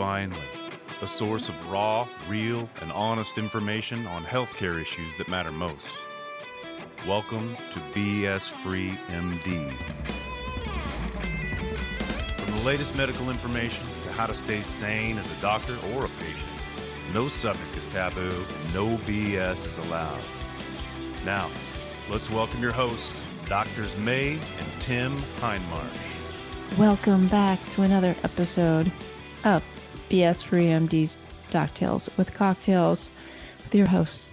finally, a source of raw, real, and honest information on healthcare issues that matter most. Welcome to BS Free MD. From the latest medical information to how to stay sane as a doctor or a patient, no subject is taboo, no BS is allowed. Now, let's welcome your hosts, Doctors May and Tim Hindmarsh. Welcome back to another episode of BS Free MD's Doc Tales with Cocktails with your hosts,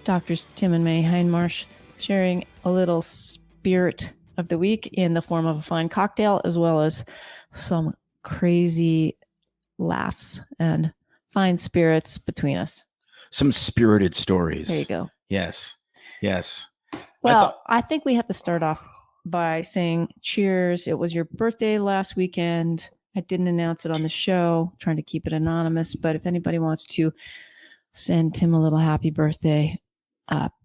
Doctors Tim and May Hindmarsh, sharing a little spirit of the week in the form of a fine cocktail, as well as some crazy laughs and fine spirits between us. Some spirited stories. There you go. Yes. Well, I think we have to start off by saying cheers. It was your birthday last weekend. I didn't announce it on the show, trying to keep it anonymous, but if anybody wants to send Tim a little happy birthday,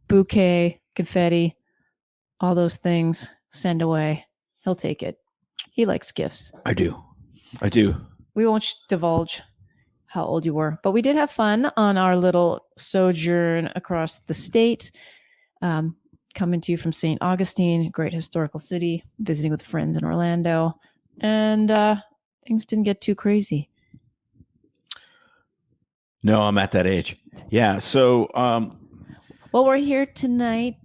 bouquet, confetti, all those things, send away. He'll take it. He likes gifts. I do. We won't divulge how old you were, but we did have fun on our little sojourn across the state. Coming to you from St. Augustine, great historical city, visiting with friends in Orlando, and things didn't get too crazy. No, I'm at that age. Yeah. So, well, we're here tonight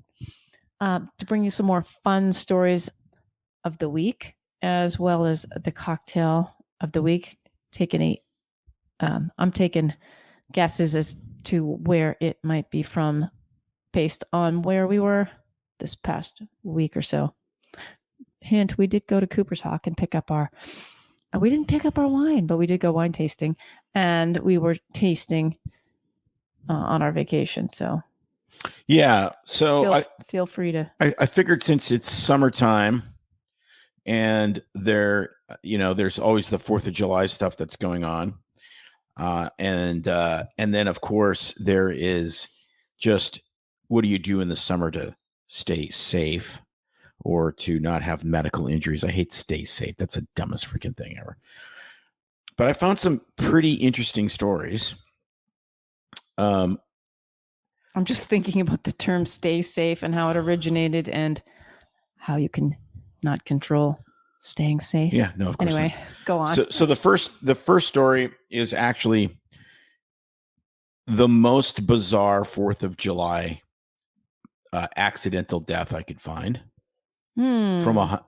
to bring you some more fun stories of the week, as well as the cocktail of the week. I'm taking guesses as to where it might be from, based on where we were this past week or so. Hint, we did go to Cooper's Hawk and pick up we didn't pick up our wine, but we did go wine tasting, and we were tasting on our vacation. So yeah. So feel free to. I figured since it's summertime and there's always the 4th of July stuff that's going on. And then of course there is just, what do you do in the summer to stay safe or to not have medical injuries? I hate stay safe. That's the dumbest freaking thing ever. But I found some pretty interesting stories. I'm just thinking about the term stay safe and how it originated and how you can not control staying safe. Yeah, no, of course. Anyway, not. Go on. So the first story is actually the most bizarre 4th of July accidental death I could find from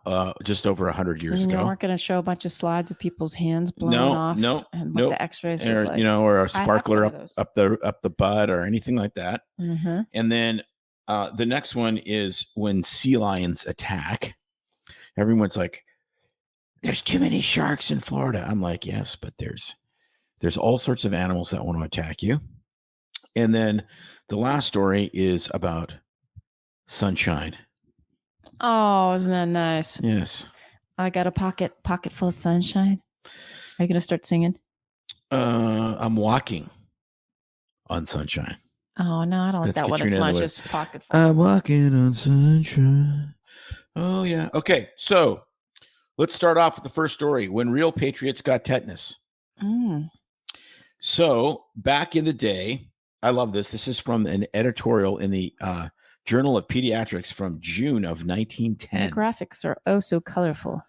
just over 100 years ago. You weren't going to show a bunch of slides of people's hands blowing off. And what the X-rays or, look like. Or a sparkler up the butt or anything like that. Mm-hmm. And then the next one is when sea lions attack. Everyone's like, there's too many sharks in Florida. I'm like, yes, but there's all sorts of animals that want to attack you. And then the last story is about sunshine. Oh, isn't that nice? Yes. I got a pocket full of sunshine. Are you going to start singing? I'm walking on sunshine. Oh, no, I don't like that one as much as pocket full. I'm walking on sunshine. Oh, yeah. Okay, so let's start off with the first story. When real patriots got tetanus. So back in the day, I love this. This is from an editorial in the Journal of Pediatrics from June of 1910. The graphics are oh so colorful.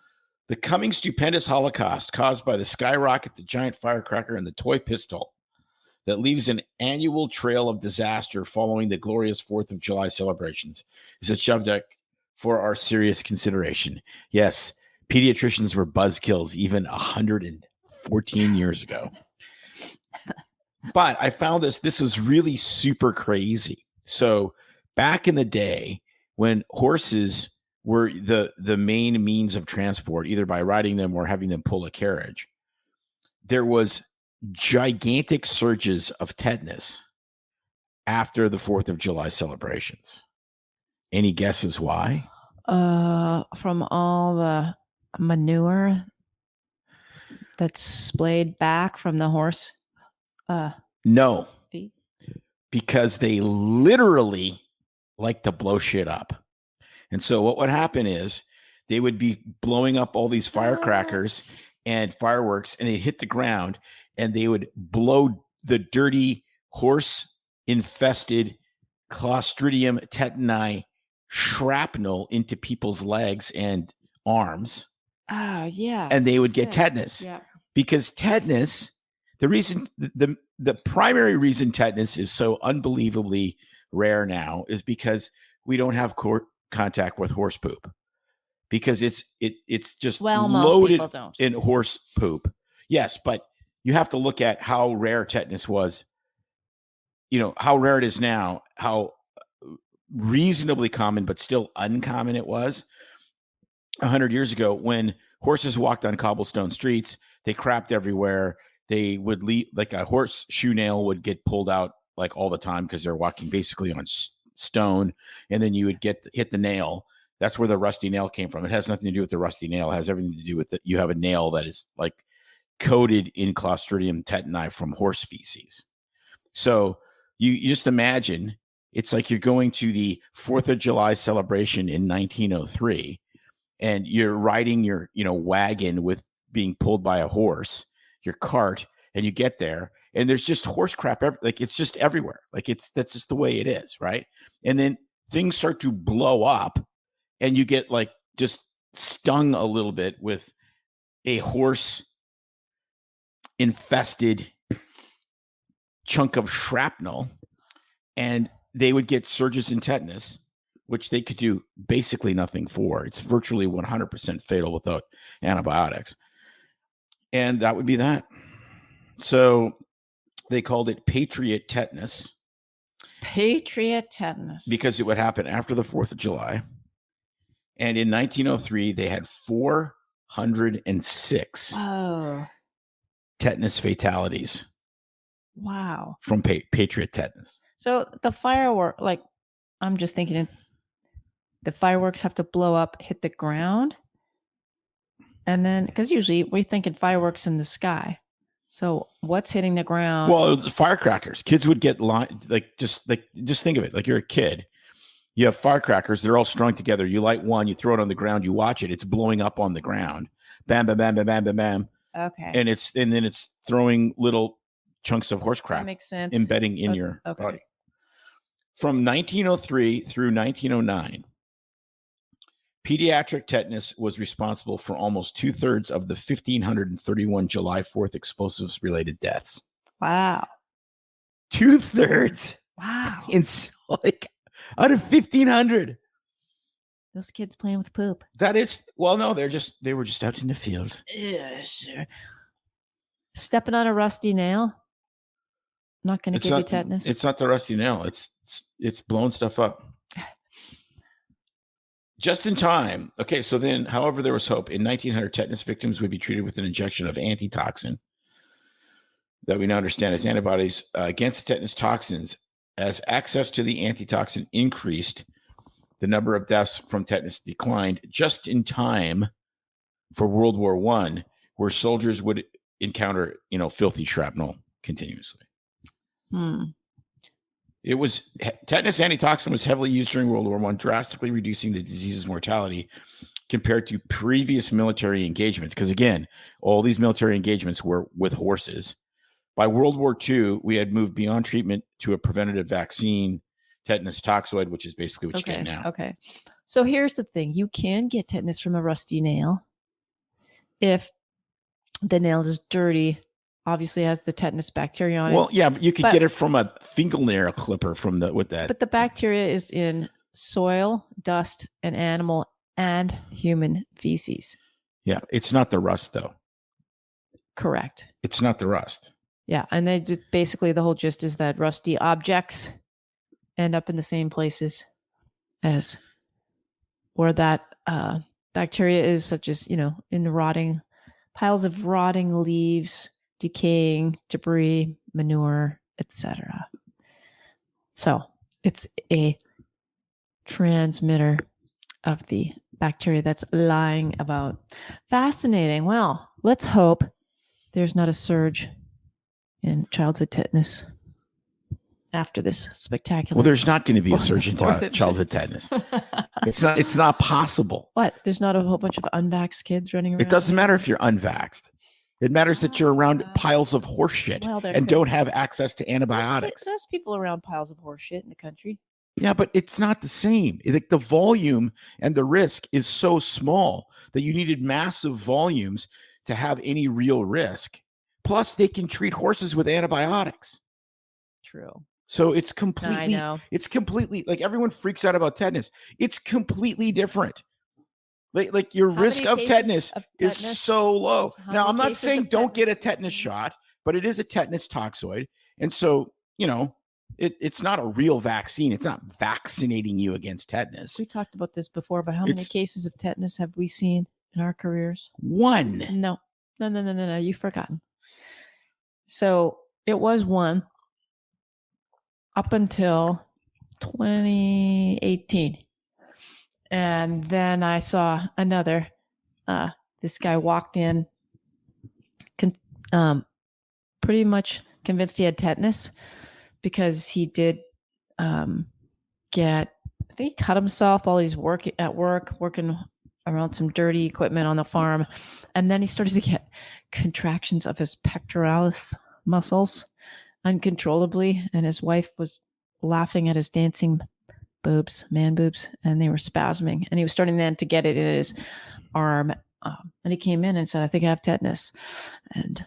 The coming stupendous holocaust caused by the skyrocket, the giant firecracker, and the toy pistol that leaves an annual trail of disaster following the glorious 4th of July celebrations is a subject for our serious consideration. Yes, pediatricians were buzzkills even 114 years ago. But I found this was really super crazy. So back in the day when horses were the main means of transport, either by riding them or having them pull a carriage, there was gigantic surges of tetanus after the 4th of July celebrations. Any guesses why? From all the manure that's splayed back from the horse. No, feet? Because they literally like to blow shit up. And so what would happen is they would be blowing up all these firecrackers and fireworks, and they'd hit the ground, and they would blow the dirty horse-infested Clostridium tetani shrapnel into people's legs and arms. Oh, yeah. And they would get tetanus. Yeah. Because tetanus, the primary reason tetanus is so unbelievably rare now is because we don't have contact with horse poop. Because it's just loaded in horse poop. Yes, but you have to look at how rare tetanus was. You know, how rare it is now, how reasonably common, but still uncommon it was 100 years ago when horses walked on cobblestone streets. They crapped everywhere. They would leave, like a horse shoe nail would get pulled out like all the time because they're walking basically on stone. And then you would hit the nail. That's where the rusty nail came from. It has nothing to do with the rusty nail. It has everything to do with you have a nail that is like coated in Clostridium tetani from horse feces. So you just imagine it's like you're going to the 4th of July celebration in 1903 and you're riding your, wagon with being pulled by a horse, your cart, and you get there and there's just horse crap. Like it's just everywhere. Like that's just the way it is. Right. And then things start to blow up and you get like just stung a little bit with a horse infested chunk of shrapnel, and they would get surges in tetanus, which they could do basically nothing for. It's virtually 100% fatal without antibiotics. And that would be that. So they called it Patriot Tetanus. Patriot Tetanus. Because it would happen after the 4th of July. And in 1903, they had 406 tetanus fatalities. Wow. From Patriot Tetanus. So the firework, like, I'm just thinking the fireworks have to blow up, hit the ground. And then, because usually we're thinking fireworks in the sky. So what's hitting the ground? Well, it was firecrackers. Kids would get just think of it. Like you're a kid. You have firecrackers. They're all strung together. You light one, you throw it on the ground, you watch it. It's blowing up on the ground. Bam, bam, bam, bam, bam, bam, bam. Okay. And then it's throwing little chunks of horse crap. That makes sense. Embedding in your body. From 1903 through 1909, pediatric tetanus was responsible for almost 2/3 of the 1,531 July 4th explosives-related deaths. Wow. 2/3. Wow. It's like out of 1,500. Those kids playing with poop. That is, well, no, they were just out in the field. Yeah, sure. Stepping on a rusty nail. Not going to give you tetanus. It's not the rusty nail. It's blowing stuff up. Just in time. Okay, so then, however, there was hope. In 1900, tetanus victims would be treated with an injection of antitoxin that we now understand as antibodies against the tetanus toxins. As access to the antitoxin increased, the number of deaths from tetanus declined just in time for World War I, where soldiers would encounter, filthy shrapnel continuously. It was tetanus antitoxin was heavily used during World War I, drastically reducing the disease's mortality compared to previous military engagements. Because again, all these military engagements were with horses. By World War II, we had moved beyond treatment to a preventative vaccine, tetanus toxoid, which is basically what you get now. Okay. So here's the thing. You can get tetanus from a rusty nail if the nail is dirty, obviously has the tetanus bacteria on it. Well, yeah, but you could get it from a fingernail clipper with that. But the bacteria is in soil, dust, and animal and human feces. Yeah, it's not the rust, though. Correct. It's not the rust. Yeah, and they just basically the whole gist is that rusty objects end up in the same places as where that bacteria is, such as, in the rotting piles of rotting leaves, decaying debris, manure, etc. So it's a transmitter of the bacteria that's lying about. Fascinating. Well, let's hope there's not a surge in childhood tetanus after this spectacular. Well, there's not going to be a surge in childhood tetanus. It's not possible. What? There's not a whole bunch of unvaxxed kids running around? It doesn't matter if you're unvaxxed. It matters that you're around piles of horse shit and don't have access to antibiotics. There's people around piles of horse shit in the country. Yeah, but it's not the same. Like the volume and the risk is so small that you needed massive volumes to have any real risk. Plus, they can treat horses with antibiotics. True. So it's completely like everyone freaks out about tetanus. It's completely different. Like your risk of tetanus is so low. Now, I'm not saying don't get a tetanus shot, but it is a tetanus toxoid. And so, it's not a real vaccine. It's not vaccinating you against tetanus. We talked about this before, but how many cases of tetanus have we seen in our careers? One. No. You've forgotten. So it was one up until 2018. And then I saw another. This guy walked in, pretty much convinced he had tetanus because he did I think he cut himself while he's working around some dirty equipment on the farm. And then he started to get contractions of his pectoralis muscles uncontrollably. And his wife was laughing at his dancing boobs, man boobs, and they were spasming. And he was starting then to get it in his arm. And he came in and said, I think I have tetanus. And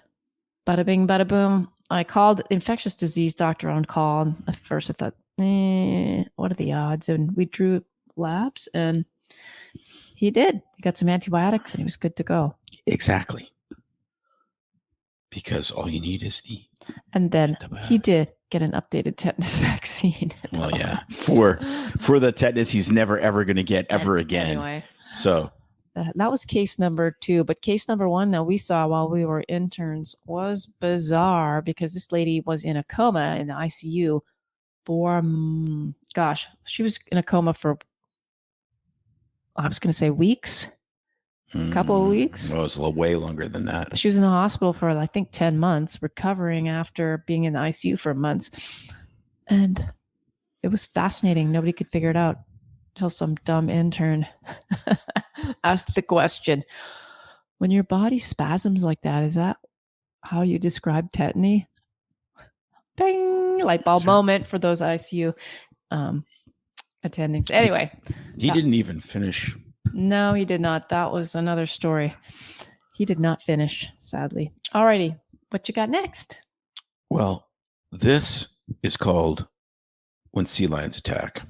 bada bing, bada boom. I called the infectious disease doctor on call. And at first I thought, what are the odds? And we drew labs and he did. He got some antibiotics and he was good to go. Exactly. Because all you need is and then he did get an updated tetanus vaccine. Well, yeah. For the tetanus he's never, ever going to get ever again. Anyway. So that was case number 2. But case number 1 that we saw while we were interns was bizarre because this lady was in a coma in the ICU for, she was in a coma for, I was going to say weeks, a couple of weeks. Well, it was way longer than that. But she was in the hospital for, I think, 10 months, recovering after being in the ICU for months. And it was fascinating. Nobody could figure it out until some dumb intern asked the question, when your body spasms like that, is that how you describe tetany? Bing! Light bulb moment for those ICU attendings. Anyway. He didn't even finish. No, he did not. That was another story. He did not finish, sadly. All righty. What you got next? Well, this is called When Sea Lions Attack.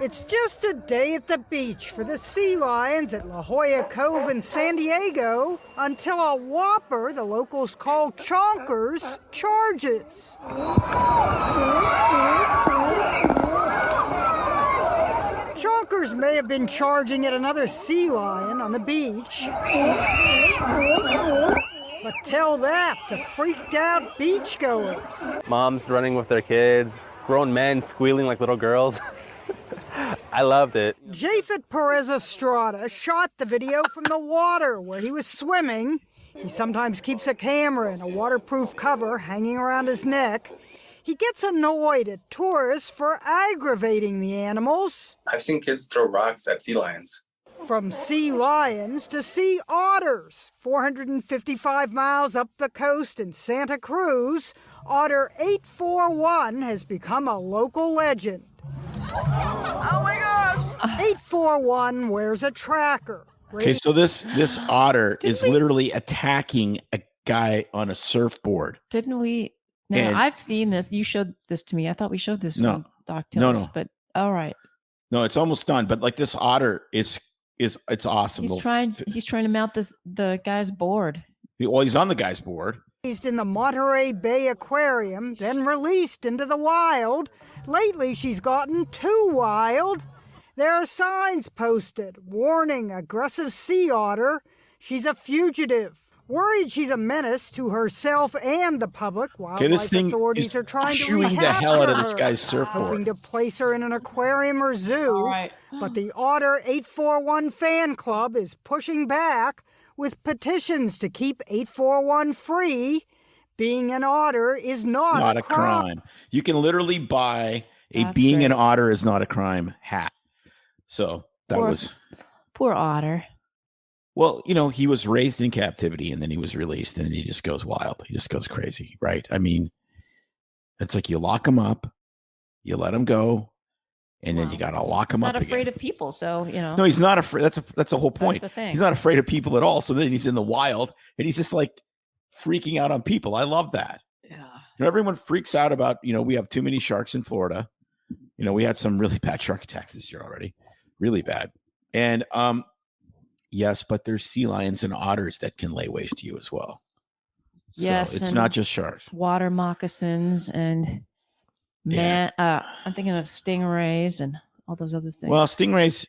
It's just a day at the beach for the sea lions at La Jolla Cove in San Diego until a whopper the locals call chonkers charges. Chonkers may have been charging at another sea lion on the beach, but tell that to freaked out beachgoers. Moms running with their kids, grown men squealing like little girls. I loved it. Japhet Perez Estrada shot the video from the water where he was swimming. He sometimes keeps a camera and a waterproof cover hanging around his neck. He gets annoyed at tourists for aggravating the animals. I've seen kids throw rocks at sea lions. From sea lions to sea otters, 455 miles up the coast in Santa Cruz, Otter 841 has become a local legend. Oh my gosh! 841 wears a tracker. Okay, so this otter is literally attacking a guy on a surfboard. Didn't we? No, I've seen this. You showed this to me. I thought we showed this on Doc Tillis, no. But all right. No, it's almost done. But like this otter it's awesome. He's trying to mount the guy's board. Well, he's on the guy's board. Raised in the Monterey Bay Aquarium, then released into the wild. Lately, she's gotten too wild. There are signs posted warning aggressive sea otter. She's a fugitive. Worried she's a menace to herself and the public, wildlife authorities are trying to shooing the hell out of this guy's surfboard, hoping to place her in an aquarium or zoo. Right. But the Otter 841 fan club is pushing back with petitions to keep 841 free. Being an otter is not a crime. You can literally buy Being an Otter is not a crime hat. So that was poor otter. Well, he was raised in captivity and then he was released and he just goes wild. He just goes crazy, right? I mean, it's like you lock him up, you let him go, and then you got to lock him up again. He's not afraid of people, so, No, he's not afraid. That's the whole point. That's the thing. He's not afraid of people at all. So then he's in the wild and he's just like freaking out on people. I love that. Yeah. Everyone freaks out about, we have too many sharks in Florida. We had some really bad shark attacks this year already. Really bad. And yes, but there's sea lions and otters that can lay waste to you as well. Yes. So it's not just sharks. Water moccasins and I'm thinking of stingrays and all those other things. Well, stingrays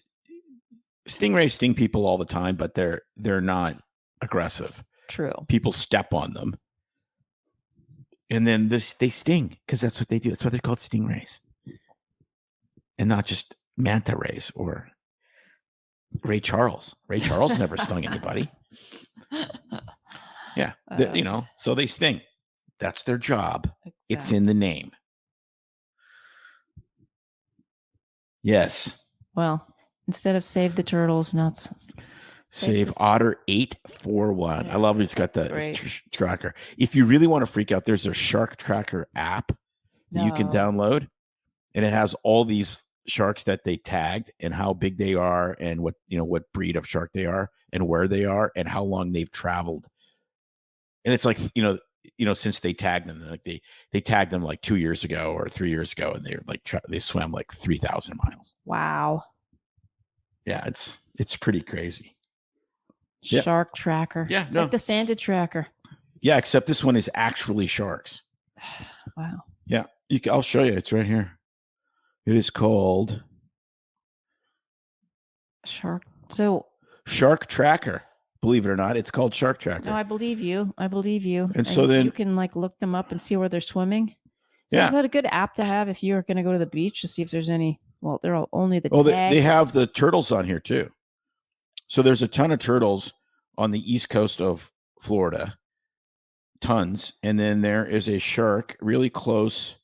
sting people all the time, but they're not aggressive. True. People step on them. And then they sting because that's what they do. That's why they're called stingrays. And not just manta rays or Ray Charles. Ray Charles never stung anybody. Yeah. So they sting. That's their job. Exactly. It's in the name. Yes. Well, instead of save the turtles, now it's Save Otter 841. Yeah, I love he's got the tracker. If you really want to freak out, there's a shark tracker app that you can download, and it has all these sharks that they tagged and how big they are and what breed of shark they are and where they are and how long they've traveled. And it's like, since they tagged them, like they tagged them like 2 years ago or 3 years ago, and they're like they swam like 3,000 miles. Wow. Yeah, it's pretty crazy. Shark tracker. Yeah, it's like the Santa tracker. Yeah, except this one is actually sharks. Wow. Yeah, I'll show you. It's right here. It is called Shark Tracker. Believe it or not, it's called Shark Tracker. No, I believe you. And so then you can look them up and see where they're swimming. So yeah. Is that a good app to have if you're going to go to the beach to see if there's any? Well, they're only the. They have the turtles on here too. So there's a ton of turtles on the east coast of Florida, tons, and then there is a shark really close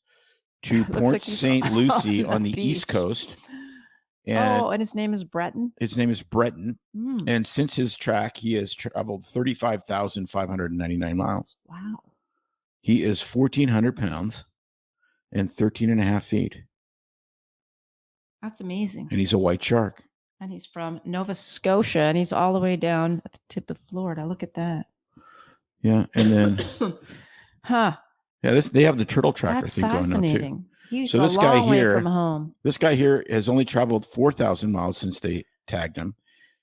to Port St. Lucie on the east coast. And his name is Breton? His name is Breton. And since his track, he has traveled 35,599 miles. Wow. He is 1,400 pounds and 13 and a half feet. That's amazing. And he's a white shark. And he's from Nova Scotia, and he's all the way down at the tip of Florida. Look at that. Yeah, and then... Yeah, they have the turtle tracker thing going on too. He's this guy here from home. This guy here has only traveled 4,000 miles since they tagged him.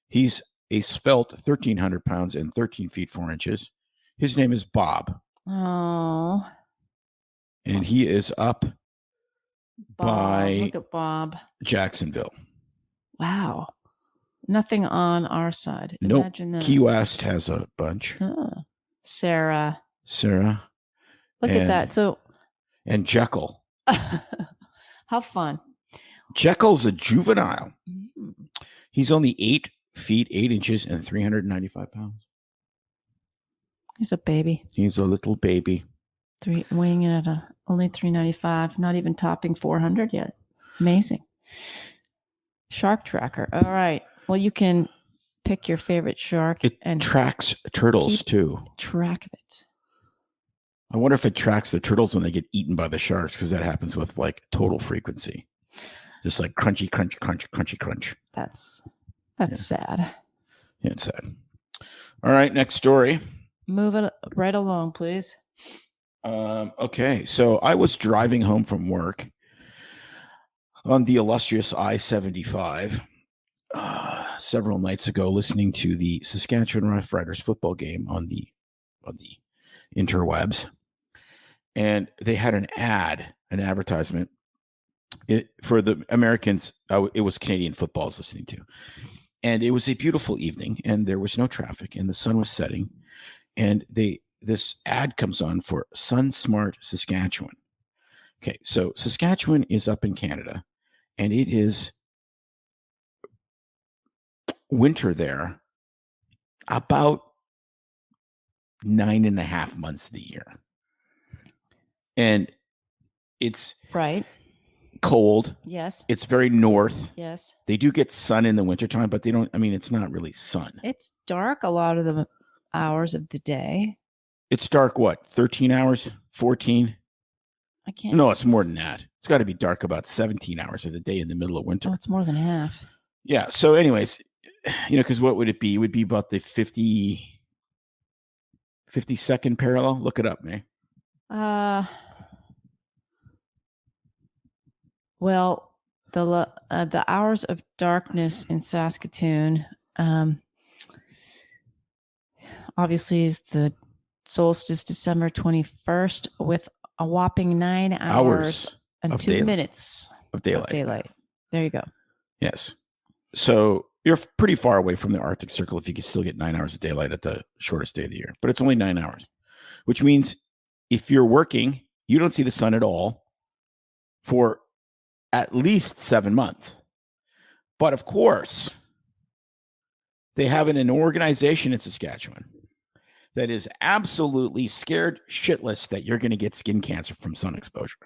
He's a svelte 1,300 pounds and 13 feet 4 inches. His name is Bob. Oh. And he is up by look at Bob. Jacksonville. Wow. Nothing on our side. Nope. Key West has a bunch. Sarah. Look at that. So. And Jekyll. How fun. Jekyll's a juvenile. He's only 8 feet 8 inches and 395 pounds. He's a baby. He's a little baby. Weighing in at only 395, not even topping 400 yet. Amazing. Shark tracker. All right. Well, you can pick your favorite shark. It tracks turtles too. Track of it. I wonder if it tracks the turtles when they get eaten by the sharks, because that happens with total frequency. Just like crunchy, crunch, crunch, crunchy, crunch. That's sad. Yeah, it's sad. All right, next story. Move it right along, please. Okay, so I was driving home from work on the illustrious I-75 several nights ago, listening to the Saskatchewan Roughriders football game on the interwebs, and they had an advertisement for the Americans. It was Canadian football I was listening to, and it was a beautiful evening, and there was no traffic, and the sun was setting, and this ad comes on for SunSmart Saskatchewan. Okay, so Saskatchewan is up in Canada, and it is winter there about 9.5 months of the year. And it's right. cold. Yes. It's very north. Yes. They do get sun in the wintertime, but they don't, I mean, it's not really sun. It's dark a lot of the hours of the day. It's dark, what, 13 hours, 14? I can't. No, it's more than that. It's got to be dark about 17 hours of the day in the middle of winter. Oh, it's more than half. Yeah. So anyways, because what would it be? It would be about the 52nd parallel. Look it up, May. Well, the hours of darkness in Saskatoon, obviously, is the solstice December 21st with a whopping 9 hours and 2 minutes of daylight. There you go. Yes. So you're pretty far away from the Arctic Circle if you can still get 9 hours of daylight at the shortest day of the year. But it's only 9 hours, which means if you're working, you don't see the sun at all for at least 7 months. But of course, they have an organization in Saskatchewan that is absolutely scared shitless that you're going to get skin cancer from sun exposure.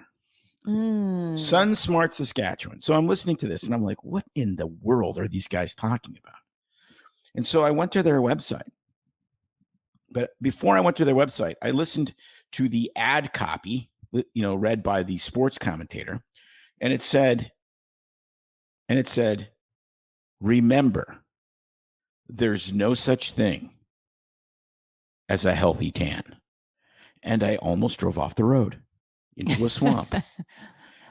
Sun Smart Saskatchewan. So I'm listening to this and I'm like, what in the world are these guys talking about? And so I went to their website. But before I went to their website, I listened to the ad copy, read by the sports commentator. And it said, remember, there's no such thing as a healthy tan. And I almost drove off the road into a swamp.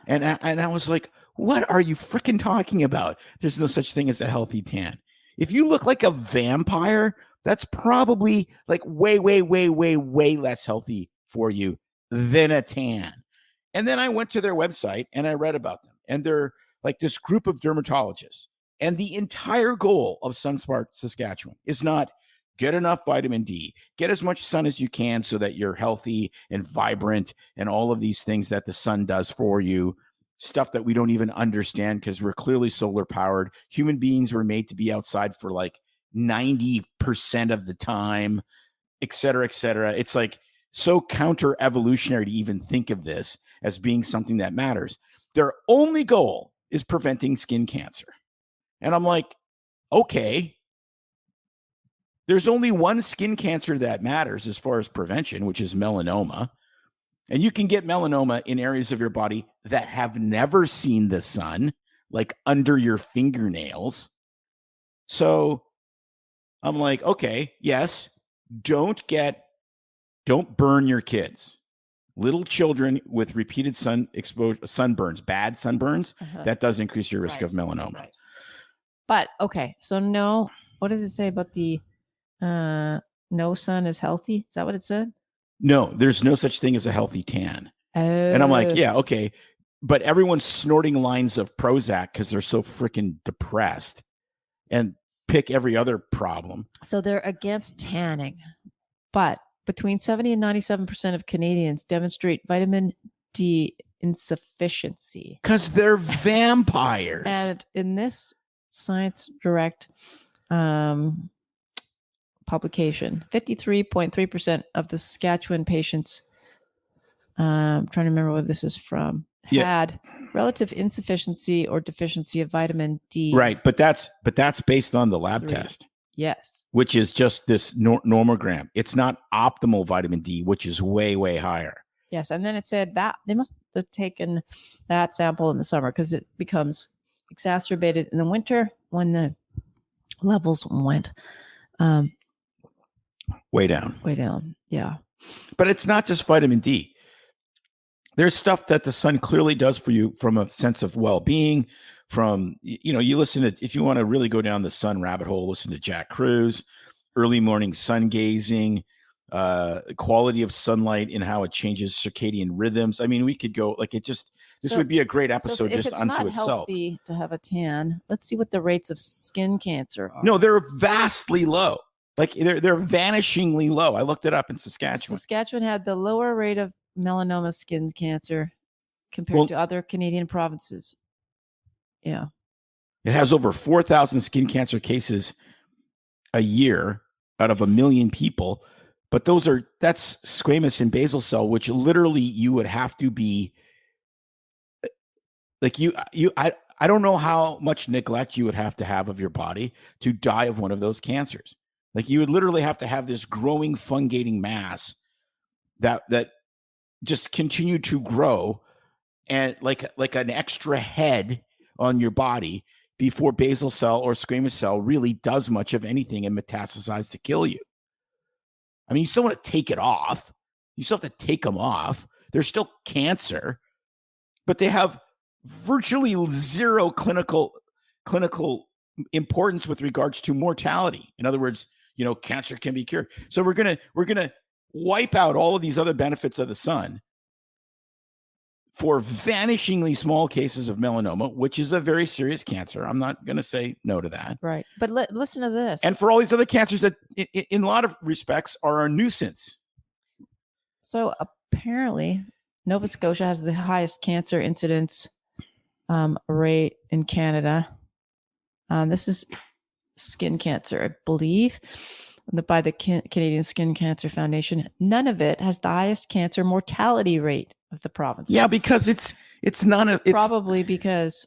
and I was like, what are you freaking talking about? There's no such thing as a healthy tan. If you look like a vampire, that's probably like way, way, way, way, way less healthy for you than a tan. And then I went to their website and I read about them. And they're like this group of dermatologists. And the entire goal of SunSmart Saskatchewan is not get enough vitamin D, get as much sun as you can so that you're healthy and vibrant and all of these things that the sun does for you, stuff that we don't even understand because we're clearly solar powered. Human beings were made to be outside for like 90% of the time, et cetera, et cetera. It's like so counter evolutionary to even think of this as being something that matters. Their only goal is preventing skin cancer. And I'm like, okay, there's only one skin cancer that matters as far as prevention, which is melanoma. And you can get melanoma in areas of your body that have never seen the sun, like under your fingernails. So I'm like, okay, yes, don't burn your kids. Little children with repeated sunburns, bad sunburns, that does increase your risk of melanoma. Right. But okay, so no, what does it say about the no sun is healthy? Is that what it said? No, there's no such thing as a healthy tan. And I'm like, yeah, okay. But everyone's snorting lines of Prozac because they're so freaking depressed and pick every other problem. So they're against tanning. But between 70 and 97% of Canadians demonstrate vitamin D insufficiency. Because they're vampires. And in this Science Direct publication, 53.3% of the Saskatchewan patients, I'm trying to remember what this is from, had relative insufficiency or deficiency of vitamin D. Right, but that's based on the lab test. Yes. Which is just this normogram. It's not optimal vitamin D, which is way, way higher. Yes, and then it said that they must have taken that sample in the summer because it becomes exacerbated in the winter when the levels went way down. Way down, yeah. But it's not just vitamin D. There's stuff that the sun clearly does for you from a sense of well-being. From, you listen to, if you want to really go down the sun rabbit hole, listen to Jack Cruz, early morning sun gazing, quality of sunlight and how it changes circadian rhythms. I mean, we could go like this would be a great episode just unto itself. If it's not healthy to have a tan, let's see what the rates of skin cancer are. No, they're vastly low. Like they're vanishingly low. I looked it up in Saskatchewan. Saskatchewan had the lower rate of melanoma skin cancer compared to other Canadian provinces. Yeah. It has over 4,000 skin cancer cases a year out of 1 million people. But that's squamous and basal cell, which literally you would have to be Like I don't know how much neglect you would have to have of your body to die of one of those cancers. Like you would literally have to have this growing fungating mass that just continue to grow and like an extra head on your body before basal cell or squamous cell really does much of anything and metastasize to kill you. I mean, you still want to take it off. You still have to take them off. They're still cancer, but they have virtually zero clinical importance with regards to mortality. In other words, cancer can be cured. So we're gonna wipe out all of these other benefits of the sun for vanishingly small cases of melanoma, which is a very serious cancer. I'm not going to say no to that. Right. But listen to this. And for all these other cancers that in a lot of respects are a nuisance. So apparently Nova Scotia has the highest cancer incidence rate in Canada. This is skin cancer, I believe, by the Canadian Skin Cancer Foundation. None of it has the highest cancer mortality rate of the provinces. Yeah, because it's probably because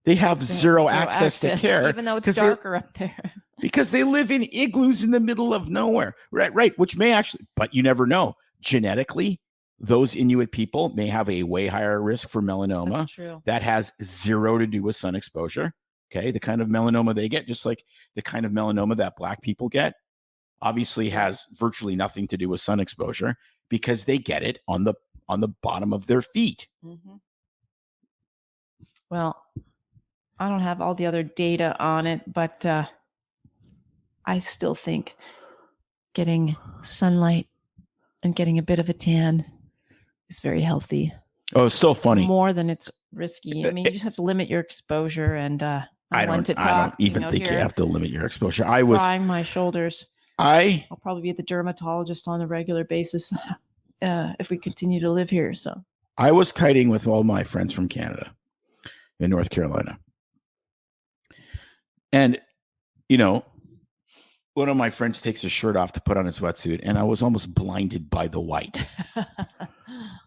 they have zero access to care, even though it's darker up there. Because they live in igloos in the middle of nowhere. Right. Which may actually, but you never know. Genetically, those Inuit people may have a way higher risk for melanoma. That's true. That has zero to do with sun exposure. Okay. The kind of melanoma they get, just like the kind of melanoma that Black people get, obviously has virtually nothing to do with sun exposure because they get it on the bottom of their feet. Mm-hmm. Well, I don't have all the other data on it, but I still think getting sunlight and getting a bit of a tan is very healthy. Oh, it's so funny. More than it's risky. I mean, you just have to limit your exposure. And I don't even think you have to limit your exposure. I was frying my shoulders. I'll probably be at the dermatologist on a regular basis if we continue to live here. So I was kiting with all my friends from Canada in North Carolina. And, one of my friends takes his shirt off to put on his wetsuit, and I was almost blinded by the white.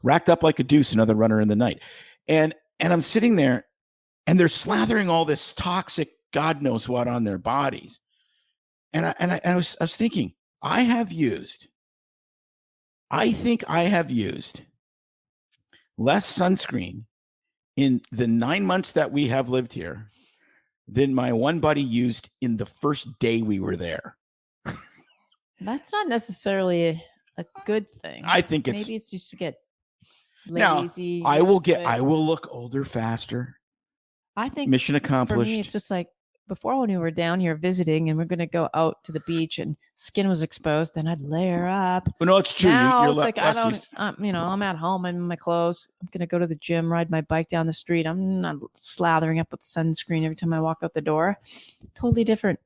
Racked up like a deuce, another runner in the night. And I'm sitting there, and they're slathering all this toxic God knows what on their bodies. And I was thinking, I think I have used less sunscreen in the 9 months that we have lived here than my one buddy used in the first day we were there. That's not necessarily a good thing. I think maybe it's just to get lazy. Now, I will look older faster. I think mission accomplished. For me, it's just like before when we were down here visiting and we're going to go out to the beach and skin was exposed, then I'd layer up. Well, no, it's true. Now it's like I don't, I'm at home. I'm in my clothes. I'm going to go to the gym, ride my bike down the street. I'm not slathering up with sunscreen every time I walk out the door. Totally different.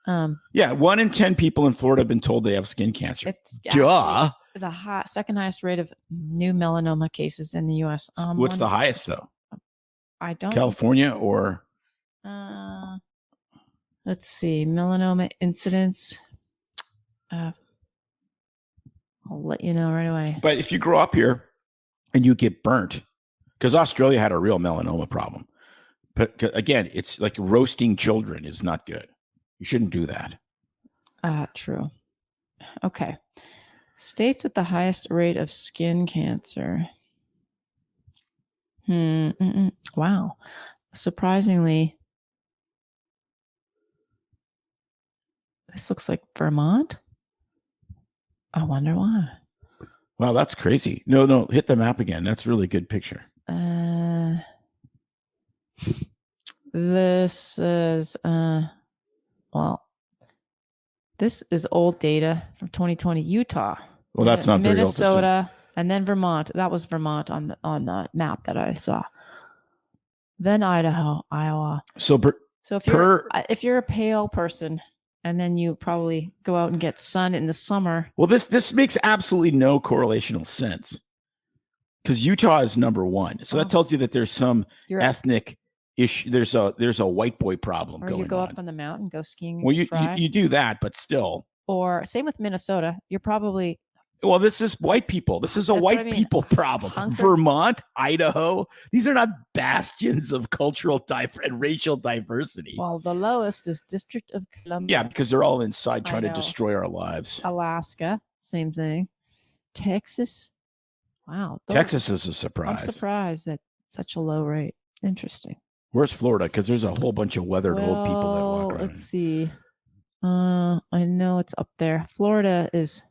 1 in 10 people in Florida have been told they have skin cancer. It's the second highest rate of new melanoma cases in the U.S. What's the highest though? I don't. California or? Let's see, melanoma incidence. I'll let you know right away. But if you grow up here and you get burnt, because Australia had a real melanoma problem. But again, it's like roasting children is not good. You shouldn't do that. True. Okay. States with the highest rate of skin cancer. Wow. Surprisingly, this looks like Vermont. I wonder why. Wow, that's crazy. No, hit the map again. That's a really good picture. This is this is old data from 2020. Utah. Well, that's not very old. Minnesota, and then Vermont. That was Vermont on the map that I saw. Then Idaho, Iowa. So if you're a pale person, and then you probably go out and get sun in the summer. Well, this makes absolutely no correlational sense because Utah is number one. So that tells you that there's some ethnic issue. There's a white boy problem going on. Or you go up on the mountain, go skiing. Well, you do that, but still. Or same with Minnesota. You're probably Well, this is white people. This is a That's what white I mean. people problem. Hunker- Vermont, Idaho, these are not bastions of cultural and racial diversity. Well, the lowest is District of Columbia. Yeah, because they're all inside trying to Idaho. destroy our lives. Alaska, same thing. Texas. Wow. Texas is a I'm surprise. surprised at such a low rate. Interesting. Where's Florida? Because there's a whole bunch of weathered old people that walk around. Let's see. I know it's up there. Florida is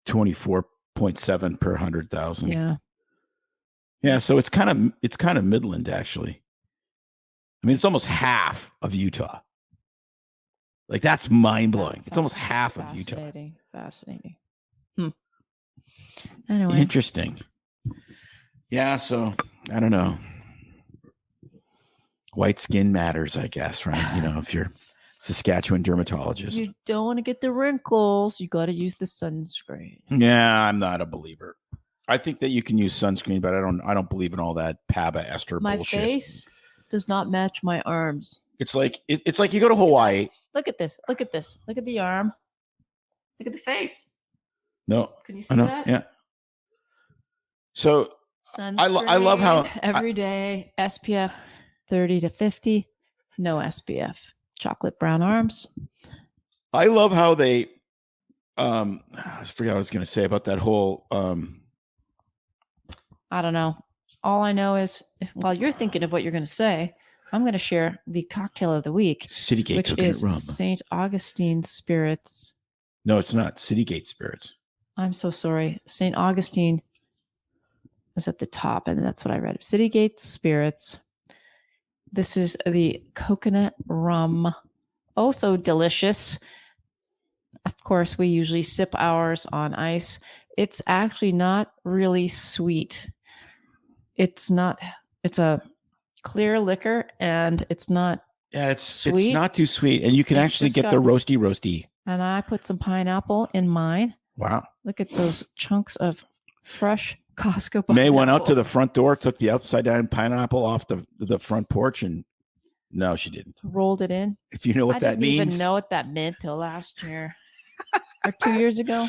24.7 per 100,000. yeah. Yeah, so it's kind of Midland actually. I mean, it's almost half of Utah. Like that's mind blowing. It's almost half of Utah. Fascinating. Anyway, Interesting. Yeah, so I don't know. White skin matters, I guess, right? You know, if you're Saskatchewan dermatologist. you don't want to get the wrinkles. You got to use the sunscreen. Yeah, I'm not a believer. I think that you can use sunscreen, but I don't believe in all that PABA ester My bullshit. face does not match my arms. It's like it's like you go to Hawaii. Look at this. Look at this. Look at the arm. Look at the face. No, Can you see I know. that? Yeah. So I love how every day SPF 30 to 50, no SPF. Chocolate brown arms. I love how they I forgot what I was going to say about that whole I don't know. All I know is while you're thinking of what you're going to say, I'm going to share the cocktail of the week, Citygate which coconut is rum. St. Augustine Spirits. No, it's not. Citygate Spirits. I'm so sorry. St. Augustine is at the top, and that's what I read. Citygate Spirits. This is the coconut rum. Oh, so delicious. Of course, we usually sip ours on ice. It's actually not really sweet. It's a clear liquor, and it's not sweet. It's not too sweet, and you can actually get the roasty. And I put some pineapple in mine. Wow. Look at those chunks of fresh Costco pineapple. May went out to the front door, took the upside down pineapple off the front porch, and no, she didn't. Rolled it in. If you know what that means. I didn't even know what that meant till last year or 2 years ago.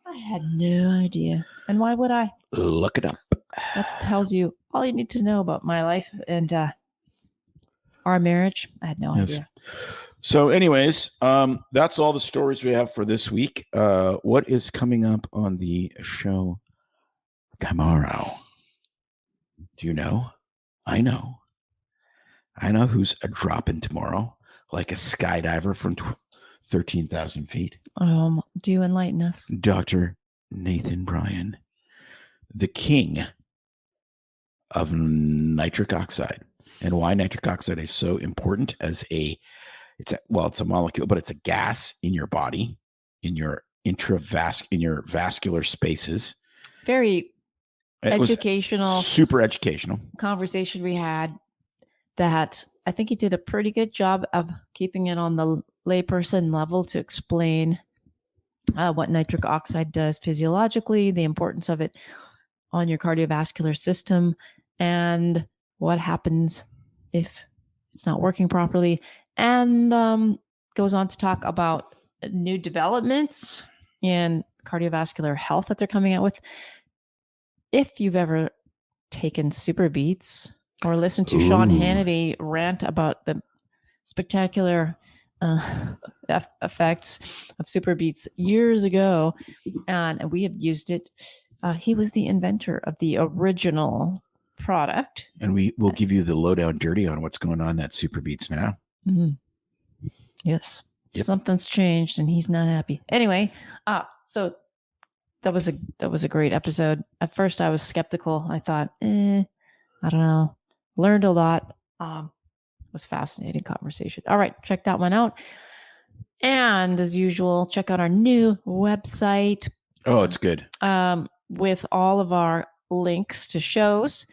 I had no idea. And why would I? Look it up. That tells you all you need to know about my life and our marriage. I had no idea. So anyways, that's all the stories we have for this week. What is coming up on the show tomorrow? Do you know? I know who's a dropping tomorrow, like a skydiver from 13,000 feet. Do you enlighten us? Dr. Nathan Bryan, the king of nitric oxide. And why nitric oxide is so important as it's a molecule, but it's a gas in your body, in your vascular spaces. Very educational, super educational conversation we had that I think he did a pretty good job of keeping it on the layperson level to explain what nitric oxide does physiologically, the importance of it on your cardiovascular system, and what happens if it's not working properly. And goes on to talk about new developments in cardiovascular health that they're coming out with. If you've ever taken Super Beats or listened to Sean Hannity rant about the spectacular effects of Super Beats years ago, and we have used it. He was the inventor of the original product. And we will give you the lowdown dirty on what's going on at Super Beats now. Mm-hmm. Yes. Yep. Something's changed and he's not happy. Anyway, so that was a great episode. At first I was skeptical. I thought, I don't know. Learned a lot. It was a fascinating conversation. All right, check that one out. And as usual, check out our new website. Oh, it's good. With all of our links to shows.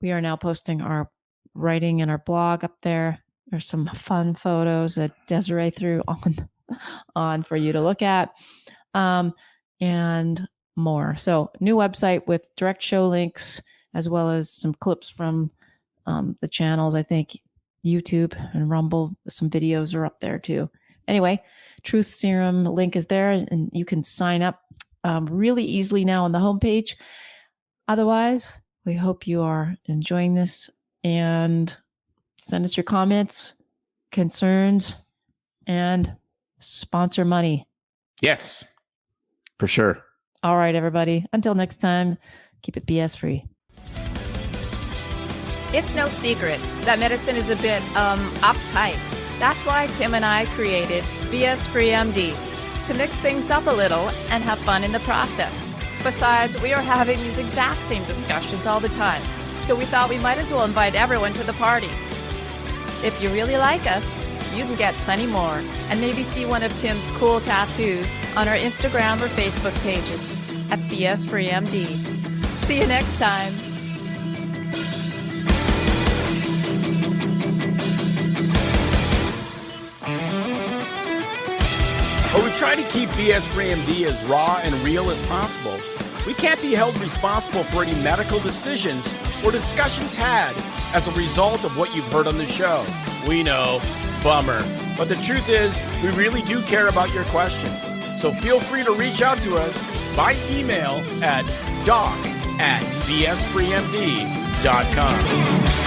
We are now posting our writing and our blog up there. There's some fun photos that Desiree threw on for you to look at, and more. So new website with direct show links, as well as some clips from the channels. I think YouTube and Rumble, some videos are up there too. Anyway, Truth Serum link is there, and you can sign up really easily now on the homepage. Otherwise, we hope you are enjoying this, and send us your comments, concerns, and sponsor money. Yes, for sure. All right, everybody. Until next time, keep it BS free. It's no secret that medicine is a bit, uptight. That's why Tim and I created BS Free MD, to mix things up a little and have fun in the process. Besides, we are having these exact same discussions all the time, so we thought we might as well invite everyone to the party. If you really like us, you can get plenty more, and maybe see one of Tim's cool tattoos on our Instagram or Facebook pages at BS Free MD. See you next time. But we try to keep BS Free MD as raw and real as possible. We can't be held responsible for any medical decisions or discussions had as a result of what you've heard on the show. We know, bummer. But the truth is, we really do care about your questions. So feel free to reach out to us by email at doc@bsfreemd.com.